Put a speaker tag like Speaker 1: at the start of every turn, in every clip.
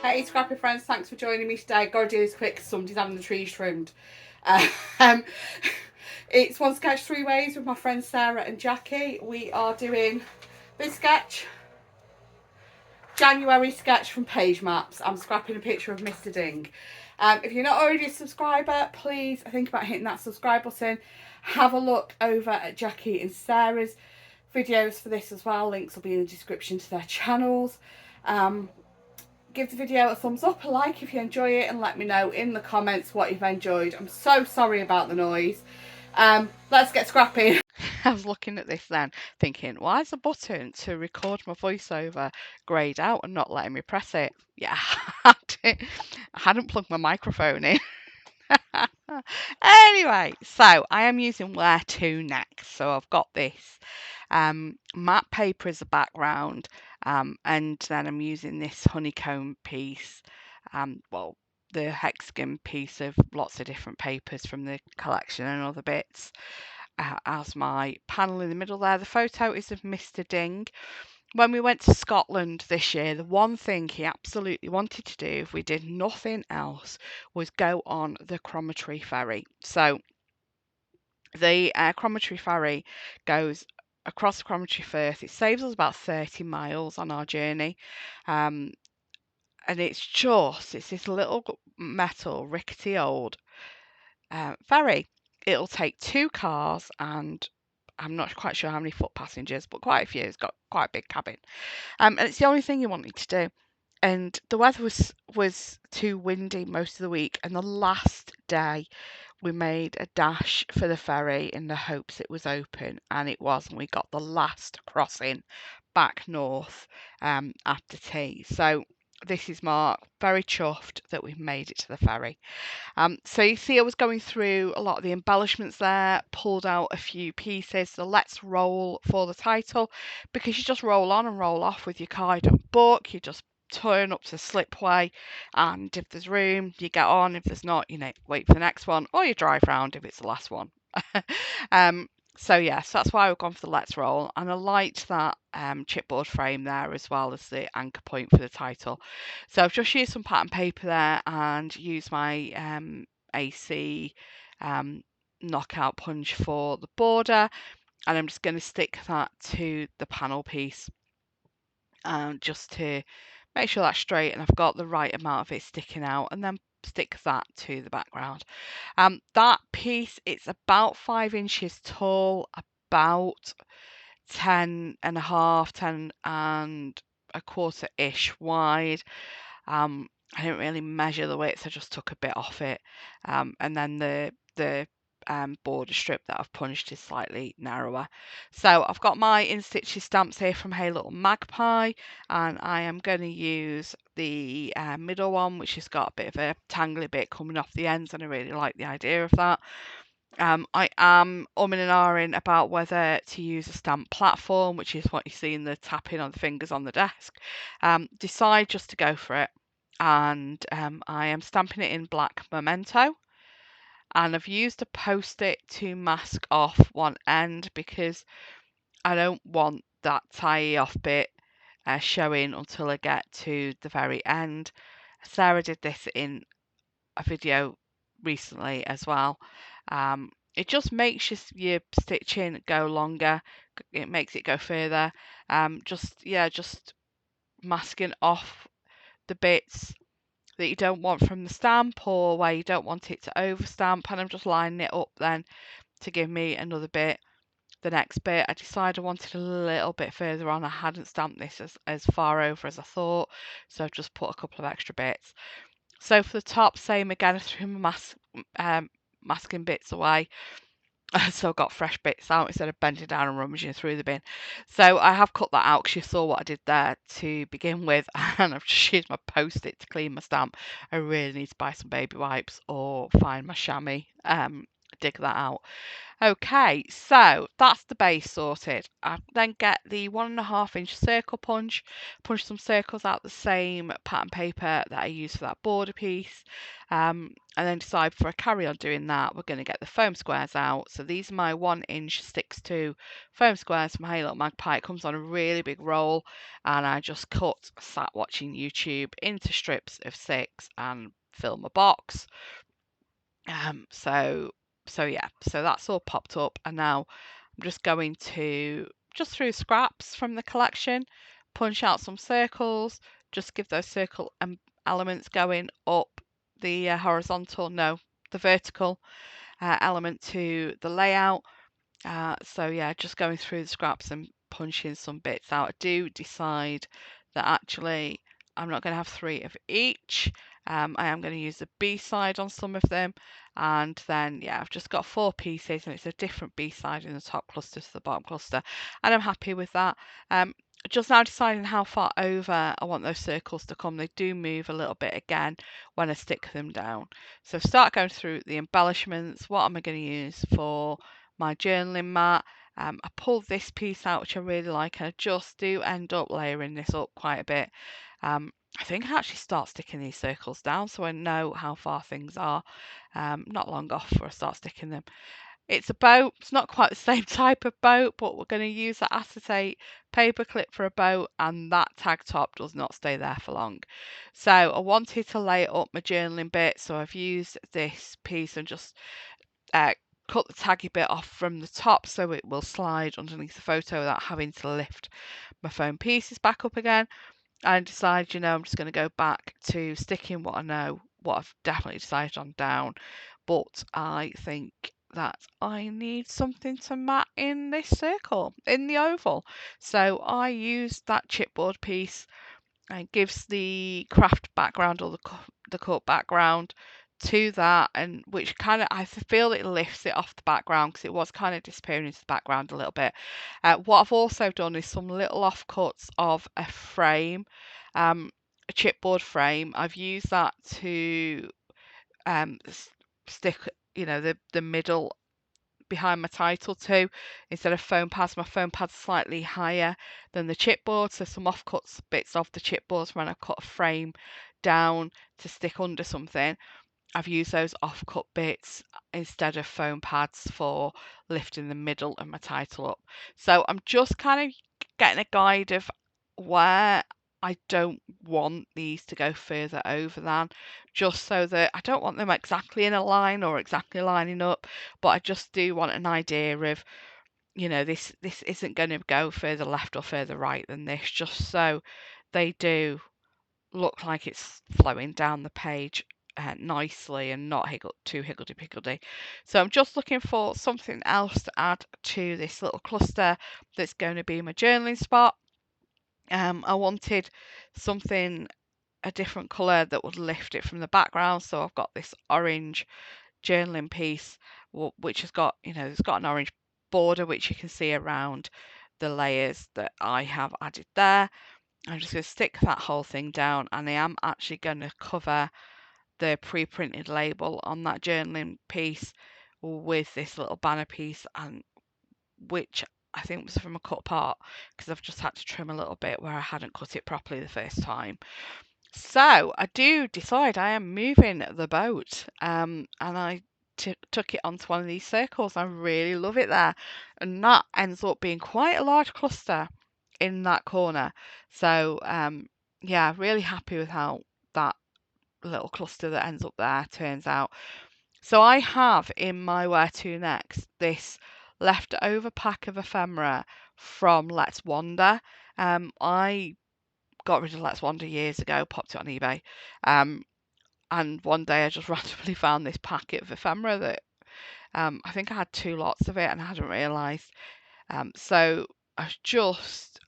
Speaker 1: Hey Scrappy friends, thanks for joining me today. Gotta do this quick because somebody's having the trees trimmed. Um, it's One Sketch Three Ways with my friends Sarah and Jackie. We are doing this sketch, January sketch from Pagemaps. I'm scrapping a picture of Mr. Ding. If you're not already a subscriber, please think about hitting that subscribe button. Have a look over at Jackie and Sarah's videos for this as well. Links will be in the description to their channels. Give the video a thumbs up, a like if you enjoy it, and let me know in the comments what you've enjoyed. I'm so sorry about the noise. Let's get scrapping.
Speaker 2: I was looking at this then, thinking, why is the button to record my voiceover greyed out and not letting me press it? Yeah, I hadn't plugged my microphone in. Anyway, so I am using Where To next. So I've got this matte paper as a background, and then I'm using this honeycomb piece, well, the hexagon piece of lots of different papers from the collection and other bits as my panel in the middle there. The photo is of Mr. Ding. When we went to Scotland this year, the one thing he absolutely wanted to do, if we did nothing else, was go on the Cromarty ferry. So the Cromarty ferry goes across the Cromarty Firth. It saves us about 30 miles on our journey. And it's this little metal, rickety old ferry. It'll take 2 cars and I'm not quite sure how many foot passengers, but quite a few. It's got quite a big cabin. And it's the only thing you wanted to do. And the weather was too windy most of the week. And the last day, we made a dash for the ferry in the hopes it was open, and it was. And we got the last crossing back north after tea. So this is Mark, very chuffed that we've made it to the ferry. So you see I was going through a lot of the embellishments there, pulled out a few pieces. So let's roll for the title, because you just roll on and roll off with your car. You don't book, you just turn up to the slipway, and if there's room, you get on. If there's not, wait for the next one, or you drive round if it's the last one. So yes, that's why we've gone for the let's roll, and I liked that chipboard frame there as well as the anchor point for the title. So I've just used some pattern paper there and used my AC knockout punch for the border, and I'm just going to stick that to the panel piece just to make sure that's straight and I've got the right amount of it sticking out, and then stick that to the background. That piece, it's about 5 inches tall, about 10 and a half, 10 and a quarter ish wide. I didn't really measure the width, I just took a bit off it. And then the border strip that I've punched is slightly narrower. So I've got my In Stitches stamps here from Hey Little Magpie, and I am going to use the middle one, which has got a bit of a tangly bit coming off the ends, and I really like the idea of that. I am umming and ahhing about whether to use a stamp platform, which is what you see in the tapping on the fingers on the desk. Decide just to go for it, and I am stamping it in black memento, and I've used a post-it to mask off one end because I don't want that tie off bit showing until I get to the very end. Sarah did this in a video recently as well. It just makes your stitching go longer. It makes it go further. Just masking off the bits that you don't want from the stamp, or where you don't want it to overstamp, and I'm just lining it up then to give me another bit. The next bit, I decided I wanted a little bit further on. I hadn't stamped this as far over as I thought, so I've just put a couple of extra bits. So for the top, same again, I threw my masking bits away. So I got fresh bits out instead of bending down and rummaging through the bin. So I have cut that out because you saw what I did there to begin with, and I've just used my post-it to clean my stamp. I really need to buy some baby wipes or find my chamois, dig that out. Okay, so that's the base sorted. I then get the 1.5 inch circle punch some circles out the same pattern paper that I used for that border piece, and then decide for a carry on doing that, we're going to get the foam squares out. So these are my 1 inch 6x2 foam squares from Hey Little Magpie. It comes on a really big roll, and I just sat watching YouTube into strips of 6 and fill my box. So yeah, so that's all popped up, and now I'm just going to through scraps from the collection, punch out some circles, just give those circle elements going up the the vertical element to the layout. So yeah, just going through the scraps and punching some bits out. I do decide that actually I'm not going to have 3 of each. I am going to use the B side on some of them, and then yeah, I've just got 4 pieces, and it's a different B side in the top cluster to the bottom cluster, and I'm happy with that. Just now deciding how far over I want those circles to come. They do move a little bit again when I stick them down. So start going through the embellishments. What am I going to use for my journaling mat? I pulled this piece out, which I really like, and I just do end up layering this up quite a bit. I think I actually start sticking these circles down so I know how far things are. Not long off before I start sticking them. It's a boat. It's not quite the same type of boat, but we're going to use that acetate paper clip for a boat, and that tag top does not stay there for long. So I wanted to lay up my journaling bit, so I've used this piece and just cut the taggy bit off from the top so it will slide underneath the photo without having to lift my foam pieces back up again. And decided, I'm just going to go back to sticking what I know, what I've definitely decided on down. But I think that I need something to mat in this circle, in the oval. So I used that chipboard piece, and it gives the craft background, or the cut background to that, and which kind of, I feel it lifts it off the background because it was kind of disappearing into the background a little bit. What I've also done is some little offcuts of a frame, a chipboard frame. I've used that to stick, the middle behind my title to, instead of foam pads. My foam pads slightly higher than the chipboard, so some offcuts bits of the chipboards when I cut a frame down to stick under something, I've used those offcut bits instead of foam pads for lifting the middle of my title up. So I'm just kind of getting a guide of where I don't want these to go further over than, just so that I don't want them exactly in a line or exactly lining up, but I just do want an idea of, this isn't going to go further left or further right than this, just so they do look like it's flowing down the page nicely and not too higgledy-piggledy. So I'm just looking for something else to add to this little cluster that's going to be my journaling spot. I wanted something, a different colour that would lift it from the background, so I've got this orange journaling piece which has got, it's got an orange border which you can see around the layers that I have added there. I'm just going to stick that whole thing down, and I am actually going to cover the pre-printed label on that journaling piece with this little banner piece, and which I think was from a cut part, because I've just had to trim a little bit where I hadn't cut it properly the first time. So I do decide I am moving the boat, and I took it onto one of these circles. I really love it there, and that ends up being quite a large cluster in that corner. So yeah, really happy with how that little cluster that ends up there turns out. So I have in my Where To Next this leftover pack of ephemera from Let's Wander. I got rid of Let's Wander years ago, popped it on eBay, and one day I just randomly found this packet of ephemera that I think I had 2 lots of it and I hadn't realised. So I just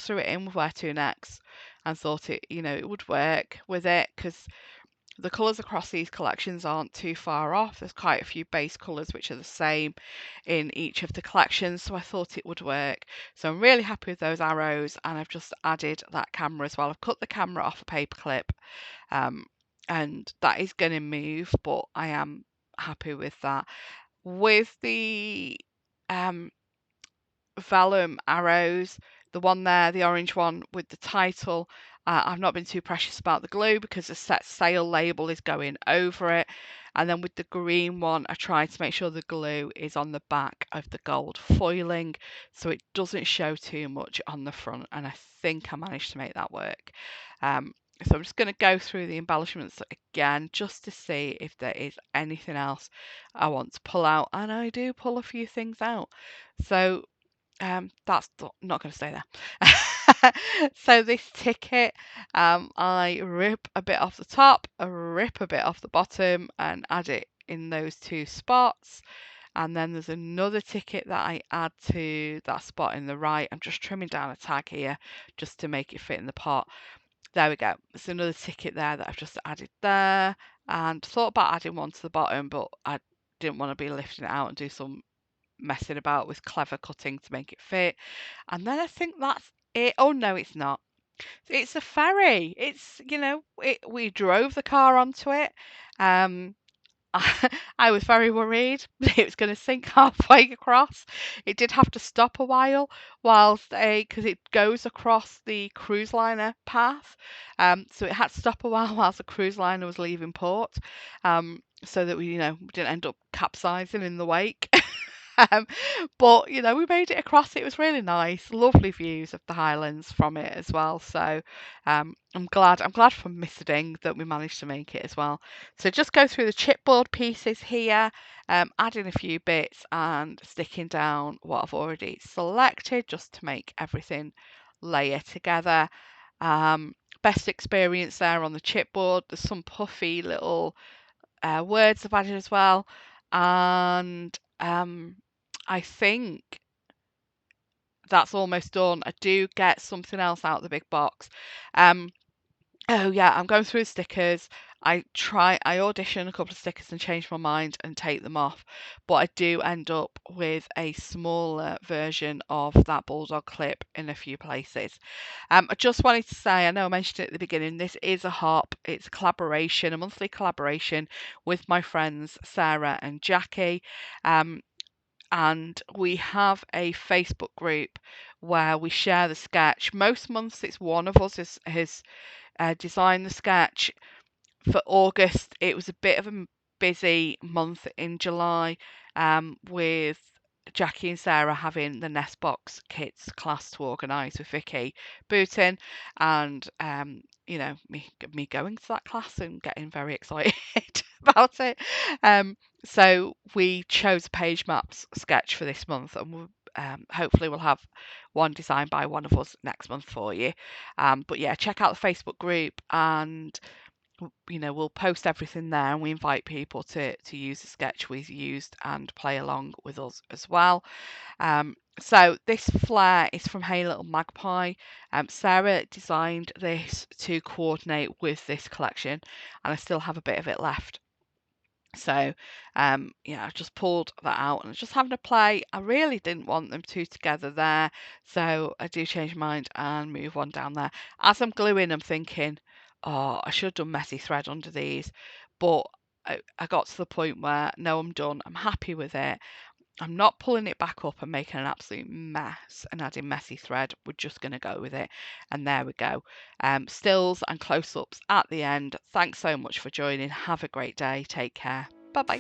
Speaker 2: threw it in with Where To Next and thought it would work with it, because the colours across these collections aren't too far off. There's quite a few base colours which are the same in each of the collections, so I thought it would work. So I'm really happy with those arrows, and I've just added that camera as well. I've cut the camera off a paper clip, and that is going to move, but I am happy with that. with the um, vellum arrows, the one there, the orange one with the title, I've not been too precious about the glue because the set sale label is going over it. And then with the green one, I tried to make sure the glue is on the back of the gold foiling so it doesn't show too much on the front, and I think I managed to make that work. So I'm just going to go through the embellishments again just to see if there is anything else I want to pull out, and I do pull a few things out. So that's not going to stay there. So this ticket, I rip a bit off the top, I rip a bit off the bottom, and add it in those two spots. And then there's another ticket that I add to that spot in the right. I'm just trimming down a tag here just to make it fit in the pot. There we go. There's another ticket there that I've just added there, and thought about adding one to the bottom, but I didn't want to be lifting it out and do some messing about with clever cutting to make it fit. And then I think that's it. Oh no, it's not. It's a ferry. It's, we drove the car onto it. Um, I was very worried that it was going to sink halfway across. It did have to stop a while because it goes across the cruise liner path. So it had to stop a while whilst the cruise liner was leaving port. So that we didn't end up capsizing in the wake. Um, but we made it across. It was really nice, lovely views of the Highlands from it as well. So I'm glad from Mr. Ding that we managed to make it as well. So just go through the chipboard pieces here, adding a few bits and sticking down what I've already selected just to make everything layer together. Best experience there on the chipboard. There's some puffy little words I've added as well, and I think that's almost done. I do get something else out of the big box. Oh yeah, I'm going through the stickers. I audition a couple of stickers and change my mind and take them off, but I do end up with a smaller version of that bulldog clip in a few places. I just wanted to say, I know I mentioned it at the beginning, this is a hop. It's a collaboration, a monthly collaboration with my friends Sarah and Jackie. And we have a Facebook group where we share the sketch. Most months it's one of us has designed the sketch. For August, it was a bit of a busy month in July, with Jackie and Sarah having the Nest Box Kids class to organise with Vicki, Boutin, and me going to that class and getting very excited about it. So we chose a pagemaps sketch for this month, and hopefully we'll have one designed by one of us next month for you. But yeah, check out the Facebook group, and we'll post everything there, and we invite people to use the sketch we've used and play along with us as well. So this flare is from Hey Little Magpie. Sarah designed this to coordinate with this collection, and I still have a bit of it left. So yeah, I just pulled that out and just having a play. I really didn't want them two together there, so I do change my mind and move one down there. As I'm gluing, I'm thinking, oh, I should have done messy thread under these, but I got to the point where no, I'm done. I'm happy with it. I'm not pulling it back up and making an absolute mess and adding messy thread. We're just going to go with it. And there we go. Stills and close-ups at the end. Thanks so much for joining. Have a great day. Take care. Bye-bye.